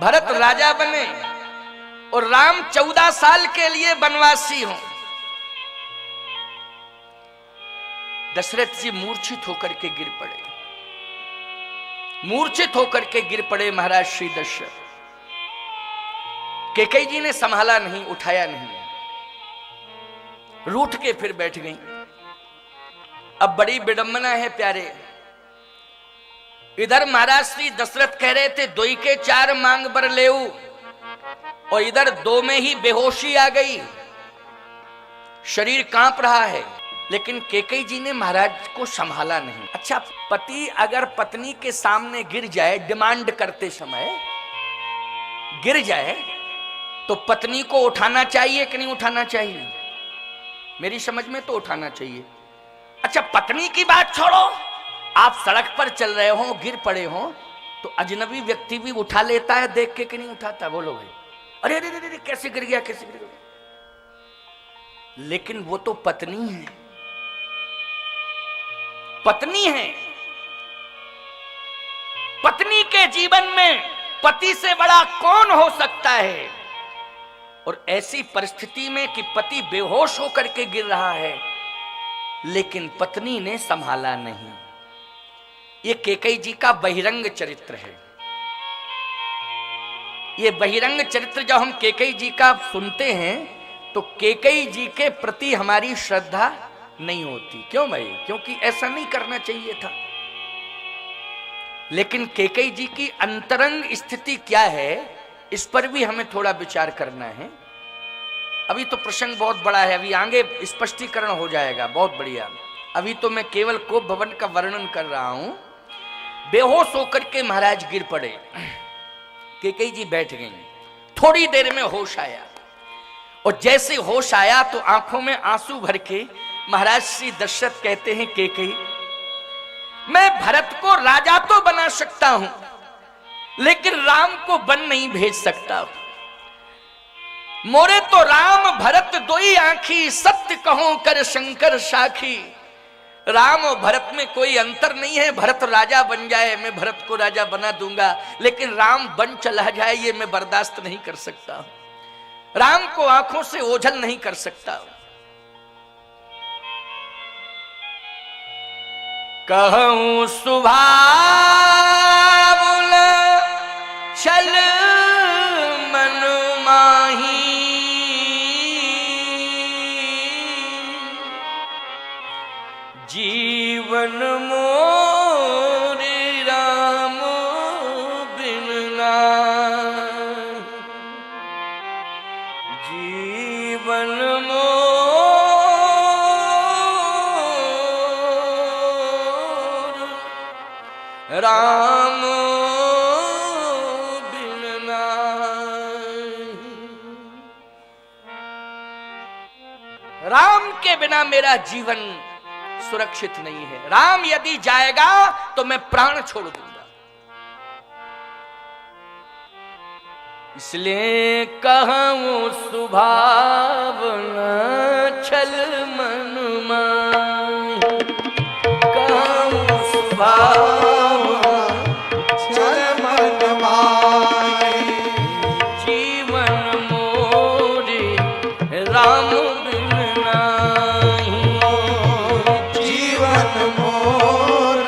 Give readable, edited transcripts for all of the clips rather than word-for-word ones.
भरत राजा बने और राम 14 साल के लिए वनवासी हों। दशरथ जी मूर्छित होकर के गिर पड़े, मूर्छित होकर के गिर पड़े महाराज श्री दशरथ। कैकेयी जी ने संभाला नहीं, उठाया नहीं, रूठ के फिर बैठ गई। अब बड़ी विडंबना है प्यारे, इधर महाराज श्री दशरथ कह रहे थे दोई के 4 मांग बर लेऊ, और इधर 2 में ही बेहोशी आ गई, शरीर कांप रहा है। लेकिन कैकेयी जी ने महाराज को संभाला नहीं। अच्छा, पति अगर पत्नी के सामने गिर जाए, डिमांड करते समय गिर जाए, तो पत्नी को उठाना चाहिए कि नहीं उठाना चाहिए? मेरी समझ में तो उठाना चाहिए। अच्छा, पत्नी की बात छोड़ो, आप सड़क पर चल रहे हो, गिर पड़े हो, तो अजनबी व्यक्ति भी उठा लेता है देख के कि नहीं उठाता? बोलो भाई, अरे अरे अरे कैसे गिर गया, कैसे गिर गया। लेकिन वो तो पत्नी है, पत्नी है। पत्नी के जीवन में पति से बड़ा कौन हो सकता है? और ऐसी परिस्थिति में कि पति बेहोश होकर के गिर रहा है, लेकिन पत्नी ने संभाला नहीं। ये कैकेयी जी का बहिरंग चरित्र है। ये बहिरंग चरित्र जब हम कैकेयी जी का सुनते हैं तो कैकेयी जी के प्रति हमारी श्रद्धा नहीं होती। क्यों भाई? क्योंकि ऐसा नहीं करना चाहिए था। लेकिन कैकेयी जी की अंतरंग स्थिति क्या है, इस पर भी हमें थोड़ा विचार करना है। अभी तो प्रसंग बहुत बड़ा है, अभी आगे स्पष्टीकरण हो जाएगा, बहुत बढ़िया। अभी तो मैं केवल कोप भवन का वर्णन कर रहा हूं। बेहोश होकर के महाराज गिर पड़े, कैकेयी जी बैठ गई। थोड़ी देर में होश आया, और जैसे होश आया तो आंखों में आंसू भर के महाराज श्री दशरथ कहते हैं, कैकेयी, मैं भरत को राजा तो बना सकता हूं, लेकिन राम को वन नहीं भेज सकता। मोरे तो राम भरत दोई आंखी, सत्य कहो कर शंकर साखी। राम और भरत में कोई अंतर नहीं है। भरत राजा बन जाए, मैं भरत को राजा बना दूंगा, लेकिन राम वन चला जाए ये मैं बर्दाश्त नहीं कर सकता। राम को आंखों से ओझल नहीं कर सकता। कहूं सुभावुन छल मन माही, जीवन मोरे राम बिन नाहि। जीवन राम बिन नाहि। राम के बिना मेरा जीवन सुरक्षित नहीं है। राम यदि जाएगा तो मैं प्राण छोड़ दूंगा। इसलिए कहूं सुभावना छल मन माही, कहूं सुभावना छल मन माही। जीवन मोरे राम बिन नाहि, जीवन मोर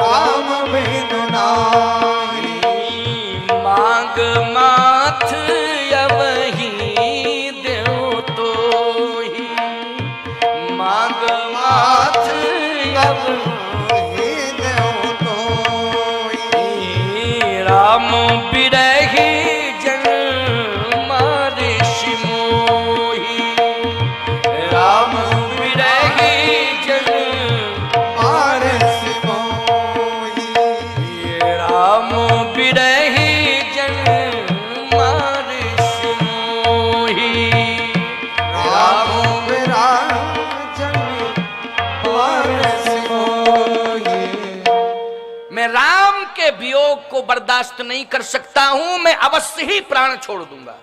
राम बिन नाहि। मांग माथ अवहि देव तोहि, मांग माथ अवहि देव तोहि। राम बिरहि जन मारिष मोहि, राम बिरहि जन मारिष मोहि। राम बिरहि जन मारिष मोहि। राम बिरहि जन मारिष मोहि। मैं राम के वियोग को बर्दाश्त नहीं कर सकता हूं, मैं अवश्य ही प्राण छोड़ दूंगा।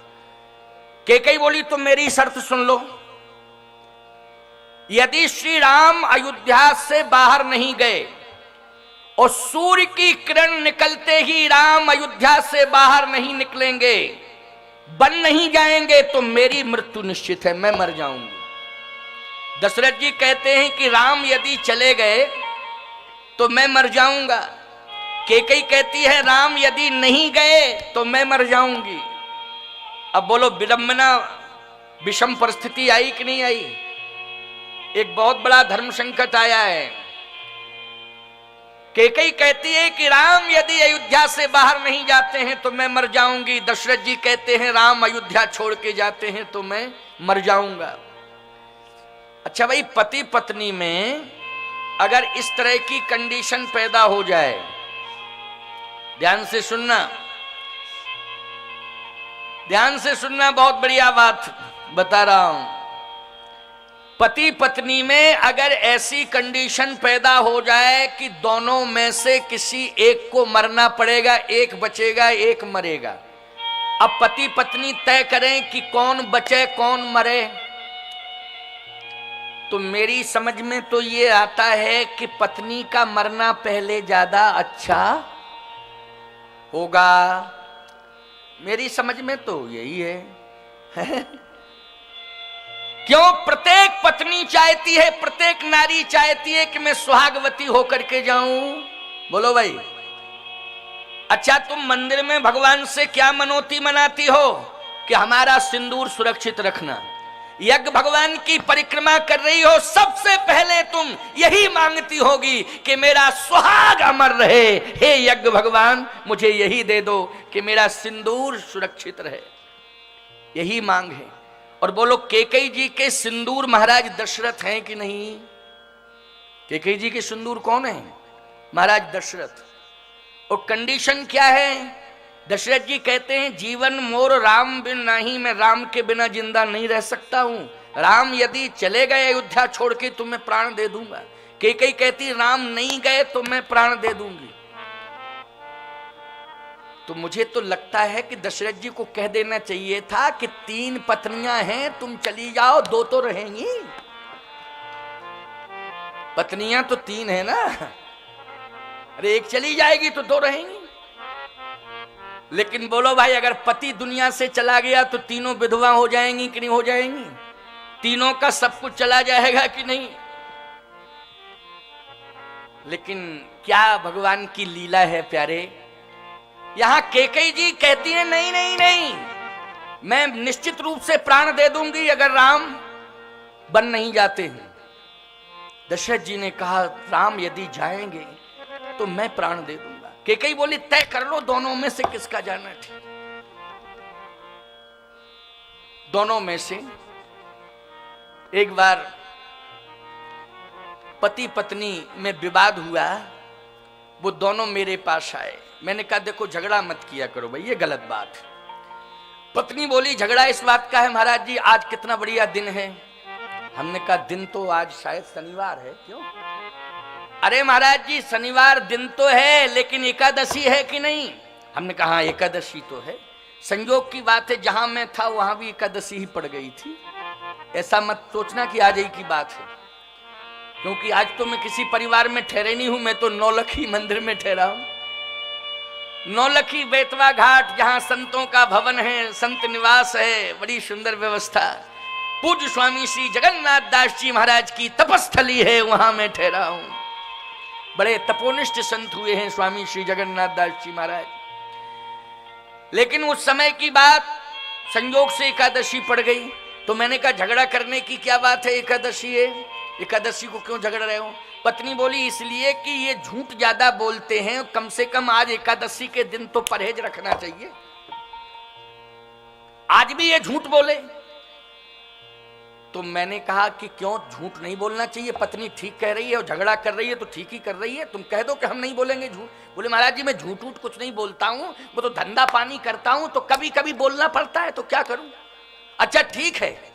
कैकेयी बोली तो मेरी शर्त सुन लो, यदि श्री राम अयोध्या से बाहर नहीं गए, और सूर्य की किरण निकलते ही राम अयोध्या से बाहर नहीं निकलेंगे, बन नहीं जाएंगे तो मेरी मृत्यु निश्चित है, मैं मर जाऊंगी। दशरथ जी कहते हैं कि राम यदि चले गए तो मैं मर जाऊंगा। कैकेयी कहती है राम यदि नहीं गए तो मैं मर जाऊंगी। अब बोलो विडंबना, विषम परिस्थिति आई कि नहीं आई? एक बहुत बड़ा धर्म संकट आया है। कैकेयी कहती है कि राम यदि अयोध्या से बाहर नहीं जाते हैं तो मैं मर जाऊंगी। दशरथ जी कहते हैं राम अयोध्या छोड़ के जाते हैं तो मैं मर जाऊंगा। अच्छा भाई, पति पत्नी में अगर इस तरह की कंडीशन पैदा हो जाए, ध्यान से सुनना, ध्यान से सुनना, बहुत बढ़िया बात बता रहा हूं। पति पत्नी में अगर ऐसी कंडीशन पैदा हो जाए कि दोनों में से किसी एक को मरना पड़ेगा, एक बचेगा एक मरेगा, अब पति पत्नी तय करें कि कौन बचे कौन मरे, तो मेरी समझ में तो ये आता है कि पत्नी का मरना पहले ज्यादा अच्छा होगा। मेरी समझ में तो यही है। क्यों? प्रत्येक पत्नी चाहती है, प्रत्येक नारी चाहती है कि मैं सुहागवती होकर के जाऊं। बोलो भाई। अच्छा, तुम मंदिर में भगवान से क्या मनौती मनाती हो? कि हमारा सिंदूर सुरक्षित रखना। यज्ञ भगवान की परिक्रमा कर रही हो, सबसे पहले तुम यही मांगती होगी कि मेरा सुहाग अमर रहे। हे यज्ञ भगवान, मुझे यही दे दो कि मेरा सिंदूर सुरक्षित रहे। यही मांग है। और बोलो, कैकेयी जी के सिंदूर महाराज दशरथ हैं कि नहीं? कैकेयी जी के सिंदूर कौन है? महाराज दशरथ। और कंडीशन क्या है? दशरथ जी कहते हैं जीवन मोर राम बिन नहीं, मैं राम के बिना जिंदा नहीं रह सकता हूं। राम यदि चले गए अयोध्या छोड़ के तो मैं प्राण दे दूंगा। कैकेयी कहती राम नहीं गए तो मैं प्राण दे दूंगी। तो मुझे तो लगता है कि दशरथ जी को कह देना चाहिए था कि 3 पत्नियां हैं, तुम चली जाओ, 2 तो रहेंगी। पत्नियां तो 3 है ना, अरे एक चली जाएगी तो 2 रहेंगी। लेकिन बोलो भाई, अगर पति दुनिया से चला गया तो तीनों विधवा हो जाएंगी कि नहीं हो जाएंगी? तीनों का सब कुछ चला जाएगा कि नहीं? लेकिन क्या भगवान की लीला है प्यारे। यहां कैकेयी जी कहती है नहीं नहीं नहीं, मैं निश्चित रूप से प्राण दे दूंगी अगर राम बन नहीं जाते हैं। दशरथ जी ने कहा राम यदि जाएंगे तो मैं प्राण दे दूंगा। कैकेयी बोली तय कर लो दोनों में से किसका जाना ठीक। दोनों में से एक बार पति पत्नी में विवाद हुआ, वो दोनों मेरे पास आए। मैंने कहा देखो झगड़ा मत किया करो भाई, ये गलत बात है। पत्नी बोली झगड़ा इस बात का है महाराज जी, आज कितना बढ़िया दिन है। हमने कहा दिन तो आज शायद शनिवार है। क्यों? अरे महाराज जी शनिवार दिन तो है, लेकिन एकादशी है कि नहीं? हमने कहा एकादशी तो है। संयोग की बात है, जहां मैं था वहां भी एकादशी ही पड़ गई थी। ऐसा मत सोचना कि आज ही की बात है, क्योंकि आज तो मैं किसी परिवार में ठहरे नहीं हूं, मैं तो नौलखी मंदिर में ठहरा हूं। नौलखी बेतवा घाट, जहां संतों का भवन है, संत निवास है, बड़ी सुंदर व्यवस्था। पूज्य स्वामी श्री जगन्नाथ दास जी महाराज की तपस्थली है, वहां मैं ठहरा हूं। बड़े तपोनिष्ठ संत हुए हैं स्वामी श्री जगन्नाथ दास जी महाराज। लेकिन उस समय की बात, संयोग से एकादशी पड़ गई, तो मैंने कहा झगड़ा करने की क्या बात है, एकादशी है, एकादशी को क्यों झगड़ रहे हो? पत्नी बोली इसलिए कि ये झूठ ज्यादा बोलते हैं, कम से कम आज एकादशी के दिन तो परहेज रखना चाहिए। आज भी ये झूठ बोले। तो मैंने कहा कि क्यों झूठ नहीं बोलना चाहिए, पत्नी ठीक कह रही है और झगड़ा कर रही है तो ठीक ही कर रही है, तुम कह दो कि हम नहीं बोलेंगे झूठ। बोले महाराज जी मैं झूठ झूठ कुछ नहीं बोलता हूं, वो तो धंधा पानी करता हूं, तो कभी कभी बोलना पड़ता है, तो क्या करूं। अच्छा ठीक है,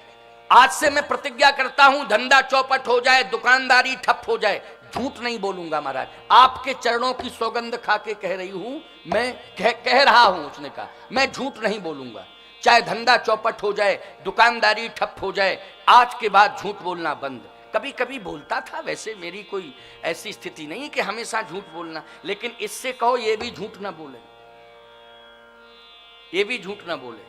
आज से मैं प्रतिज्ञा करता हूं धंधा चौपट हो जाए, दुकानदारी ठप हो जाए, झूठ नहीं बोलूंगा महाराज। आपके चरणों की सौगंध खा के कह रही हूं, मैं कह रहा हूं। उसने कहा मैं झूठ नहीं बोलूंगा, चाहे धंधा चौपट हो जाए, दुकानदारी ठप हो जाए, आज के बाद झूठ बोलना बंद। कभी कभी बोलता था, वैसे मेरी कोई ऐसी स्थिति नहीं कि हमेशा झूठ बोलना, लेकिन इससे कहो ये भी झूठ ना बोले, ये भी झूठ ना बोले।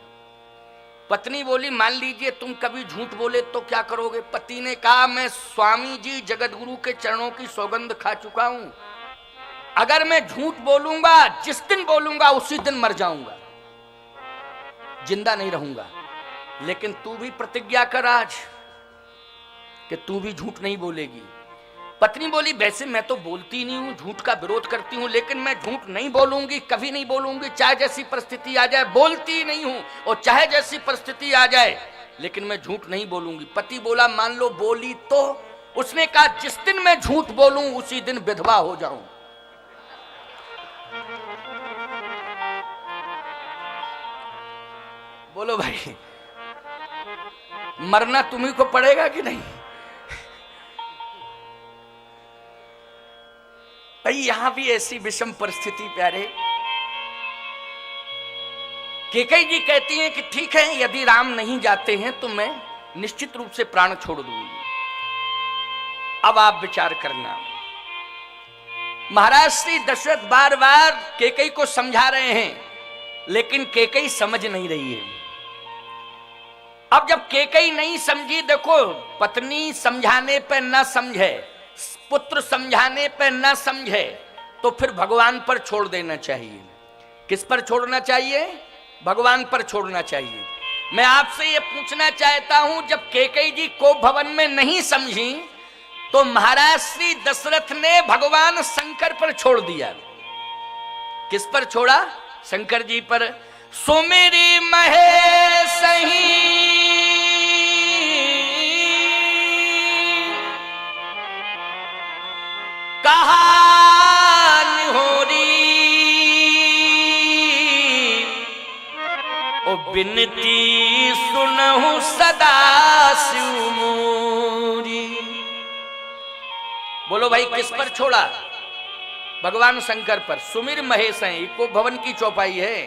पत्नी बोली मान लीजिए तुम कभी झूठ बोले तो क्या करोगे? पति ने कहा मैं स्वामी जी जगत गुरु के चरणों की सौगंध खा चुका हूं, अगर मैं झूठ बोलूंगा, जिस दिन बोलूंगा उसी दिन मर जाऊंगा, जिंदा नहीं रहूंगा। लेकिन तू भी प्रतिज्ञा कर आज कि तू भी झूठ नहीं बोलेगी। पत्नी बोली वैसे मैं तो बोलती नहीं हूं, झूठ का विरोध करती हूं, लेकिन मैं झूठ नहीं बोलूंगी, कभी नहीं बोलूंगी, चाहे जैसी परिस्थिति आ जाए। बोलती नहीं हूं और चाहे जैसी परिस्थिति आ जाए, लेकिन मैं झूठ नहीं बोलूंगी। पति बोला मान लो बोली तो? उसने कहा जिस दिन मैं झूठ बोलूं उसी दिन विधवा हो जाऊं। बोलो भाई, मरना तुम्ही को पड़ेगा कि नहीं? भाई यहां भी ऐसी विषम परिस्थिति प्यारे। केकई जी कहती हैं कि ठीक है यदि राम नहीं जाते हैं तो मैं निश्चित रूप से प्राण छोड़ दूंगी। अब आप विचार करना, महाराज श्री दशरथ बार बार केकई को समझा रहे हैं, लेकिन केकई समझ नहीं रही है। अब जब केकई नहीं समझी, देखो पत्नी समझाने पर ना समझे, पुत्र समझाने पर ना समझे, तो फिर भगवान पर छोड़ देना चाहिए। किस पर छोड़ना चाहिए? भगवान पर छोड़ना चाहिए। मैं आपसे ये पूछना चाहता हूं, जब केकई जी को भवन में नहीं समझी तो महाराज श्री दशरथ ने भगवान शंकर पर छोड़ दिया। किस पर छोड़ा? शंकर जी पर। सुमिरी महेशही कहानी होरी, ओ बिनती सुनहु सदा शिव मोरी। बोलो भाई किस पर छोड़ा? भगवान शंकर पर। सुमिर महेश है, को भवन की चौपाई है,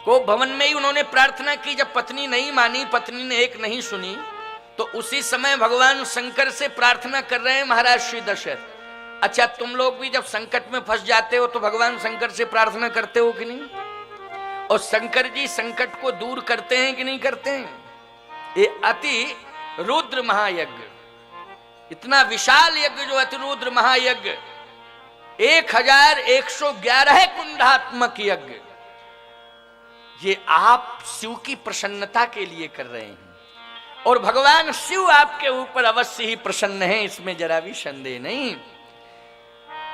को भवन में ही उन्होंने प्रार्थना की। जब पत्नी नहीं मानी, पत्नी ने एक नहीं सुनी, तो उसी समय भगवान शंकर से प्रार्थना कर रहे हैं महाराज श्री दशरथ। अच्छा तुम लोग भी जब संकट में फंस जाते हो तो भगवान शंकर से प्रार्थना करते हो कि नहीं? और शंकर जी संकट को दूर करते हैं कि नहीं करते हैं? ये अति रुद्र महायज्ञ, इतना विशाल यज्ञ जो अति रुद्र महायज्ञ, 1111 कुंडात्मक यज्ञ, ये आप शिव की प्रसन्नता के लिए कर रहे हैं। और भगवान शिव आपके ऊपर अवश्य ही प्रसन्न है, इसमें जरा भी संदेह नहीं।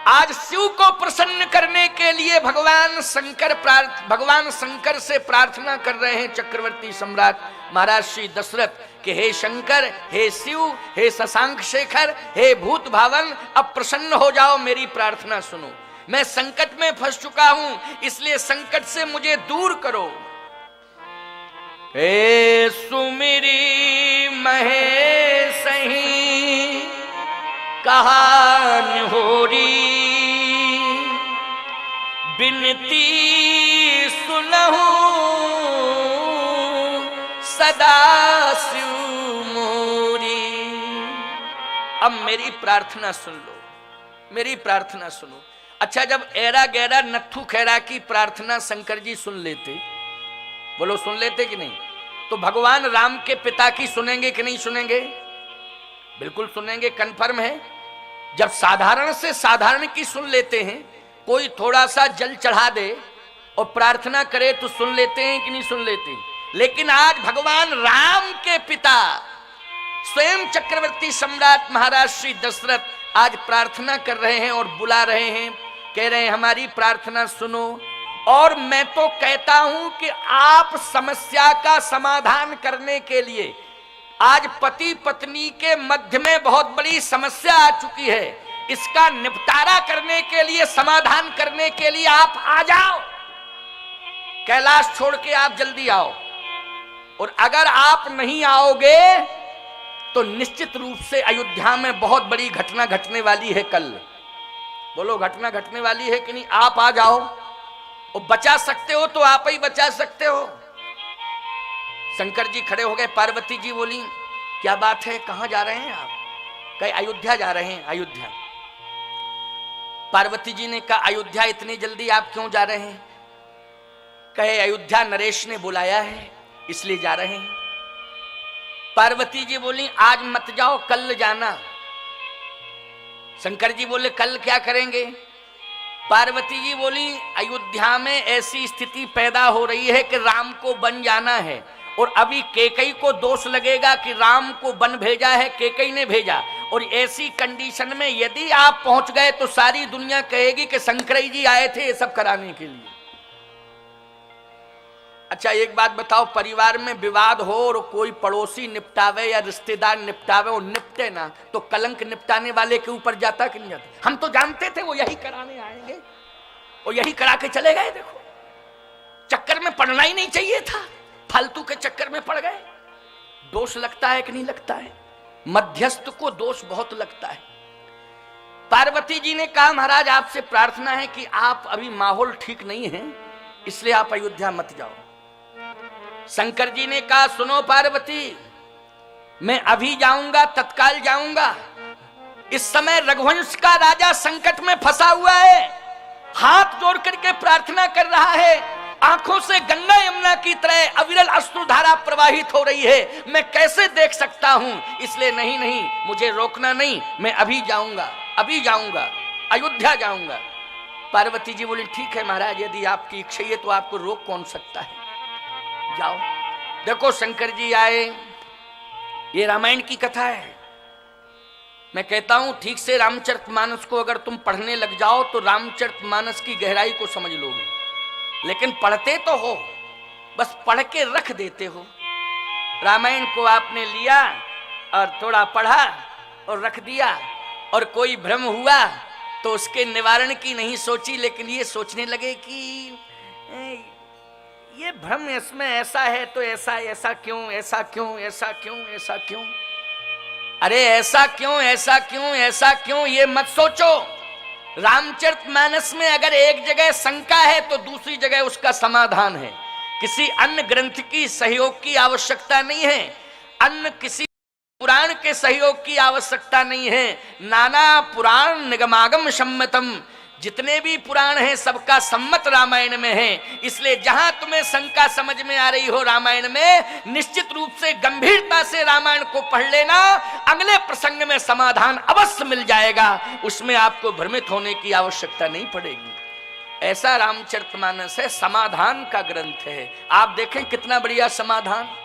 आज शिव को प्रसन्न करने के लिए भगवान शंकर से प्रार्थना कर रहे हैं चक्रवर्ती सम्राट महाराज श्री दशरथ कि हे शंकर, हे शिव, हे शशांक शेखर, हे भूत भावन, अब प्रसन्न हो जाओ, मेरी प्रार्थना सुनो। मैं संकट में फंस चुका हूं, इसलिए संकट से मुझे दूर करो। हे सुमिरी महेशही कहानी होरी, बिनती सुनहु सदा शिव मोरी। अब मेरी प्रार्थना सुन लो, मेरी प्रार्थना सुनो। अच्छा जब एरा गैरा नत्थु खैरा की प्रार्थना शंकर जी सुन लेते, बोलो सुन लेते कि नहीं, तो भगवान राम के पिता की सुनेंगे कि नहीं सुनेंगे? बिल्कुल सुनेंगे, कन्फर्म है। जब साधारण से साधारण की सुन लेते हैं, कोई थोड़ा सा जल चढ़ा दे और प्रार्थना करे तो सुन लेते हैं कि नहीं सुन लेते? लेकिन आज भगवान राम के पिता स्वयं चक्रवर्ती सम्राट महाराज श्री दशरथ आज प्रार्थना कर रहे हैं और बुला रहे हैं, कह रहे हैं हमारी प्रार्थना सुनो। और मैं तो कहता हूं कि आप समस्या का समाधान करने के लिए, आज पति पत्नी के मध्य में बहुत बड़ी समस्या आ चुकी है, इसका निपटारा करने के लिए, समाधान करने के लिए आप आ जाओ, कैलाश छोड़ के आप जल्दी आओ। और अगर आप नहीं आओगे तो निश्चित रूप से अयोध्या में बहुत बड़ी घटना घटने वाली है कल। बोलो घटना घटने वाली है कि नहीं? आप आ जाओ और बचा सकते हो तो आप ही बचा सकते हो। शंकर जी खड़े हो गए, पार्वती जी बोली क्या बात है, कहां जा रहे हैं आप? कहे अयोध्या जा रहे हैं, अयोध्या। पार्वती जी ने कहा अयोध्या इतनी जल्दी आप क्यों जा रहे हैं? कहे अयोध्या नरेश ने बुलाया है इसलिए जा रहे हैं। पार्वती जी बोली आज मत जाओ, कल जाना। शंकर जी बोले कल क्या करेंगे? पार्वती जी बोली अयोध्या में ऐसी स्थिति पैदा हो रही है कि राम को वन जाना है, और अभी कैकेयी को दोष लगेगा कि राम को वन भेजा है, कैकेयी ने भेजा। और ऐसी कंडीशन में यदि आप पहुंच गए तो सारी दुनिया कहेगी कि शंकरई जी आए थे ये सब कराने के लिए। अच्छा एक बात बताओ, परिवार में विवाद हो और कोई पड़ोसी निपटावे या रिश्तेदार निपटावे और निपटे ना, तो कलंक निपटाने वाले के ऊपर जाता कि नहीं जाता? हम तो जानते थे वो यही कराने आएंगे और यही करा के चले गए। देखो चक्कर में पड़ना ही नहीं चाहिए था, फालतू के चक्कर में पड़ गए। दोष लगता है कि नहीं लगता है? मध्यस्थ को दोष बहुत लगता है। पार्वती जी ने कहा महाराज आपसे प्रार्थना है कि आप अभी माहौल ठीक नहीं है, इसलिए आप अयोध्या मत जाओ। शंकर जी ने कहा सुनो पार्वती, मैं अभी जाऊंगा, तत्काल जाऊंगा। इस समय रघुवंश का राजा संकट में फंसा हुआ है, हाथ जोड़ करके प्रार्थना कर रहा है, आंखों से गंगा यमुना की तरह अविरल अश्रुधारा प्रवाहित हो रही है, मैं कैसे देख सकता हूं? इसलिए नहीं नहीं, मुझे रोकना नहीं, मैं अभी जाऊंगा, अभी जाऊंगा, अयोध्या जाऊंगा। पार्वती जी बोली ठीक है महाराज, यदि आपकी इच्छा है तो आपको रोक कौन सकता है, जाओ। देखो शंकर जी आए, ये रामायण की कथा है। मैं कहता हूं ठीक से रामचरितमानस को अगर तुम पढ़ने लग जाओ तो रामचरितमानस की गहराई को समझ लोगे, लेकिन पढ़ते तो हो, बस पढ़ के रख देते हो। रामायण को आपने लिया और थोड़ा पढ़ा और रख दिया, और कोई भ्रम हुआ तो उसके निवारण की नहीं सोची, लेकिन ये सोचने लगे कि ये भ्रम इसमें ऐसा है तो ऐसा, ऐसा क्यों, ऐसा क्यों, ऐसा क्यों, ऐसा क्यों? अरे ऐसा क्यों, ऐसा क्यों, ऐसा क्यों, ये मत सोचो। रामचरितमानस में अगर एक जगह शंका है तो दूसरी जगह उसका समाधान है। किसी अन्य ग्रंथ की सहयोग की आवश्यकता नहीं है, अन्य किसी पुराण के सहयोग की आवश्यकता नहीं है। नाना पुराण निगमागम सम्मतम, जितने भी पुराण हैं सबका सम्मत रामायण में है। इसलिए जहां तुम्हें शंका समझ में आ रही हो रामायण में, निश्चित रूप से गंभीरता से रामायण को पढ़ लेना, अगले प्रसंग में समाधान अवश्य मिल जाएगा, उसमें आपको भ्रमित होने की आवश्यकता नहीं पड़ेगी। ऐसा रामचरितमानस है, समाधान का ग्रंथ है। आप देखें कितना बढ़िया समाधान।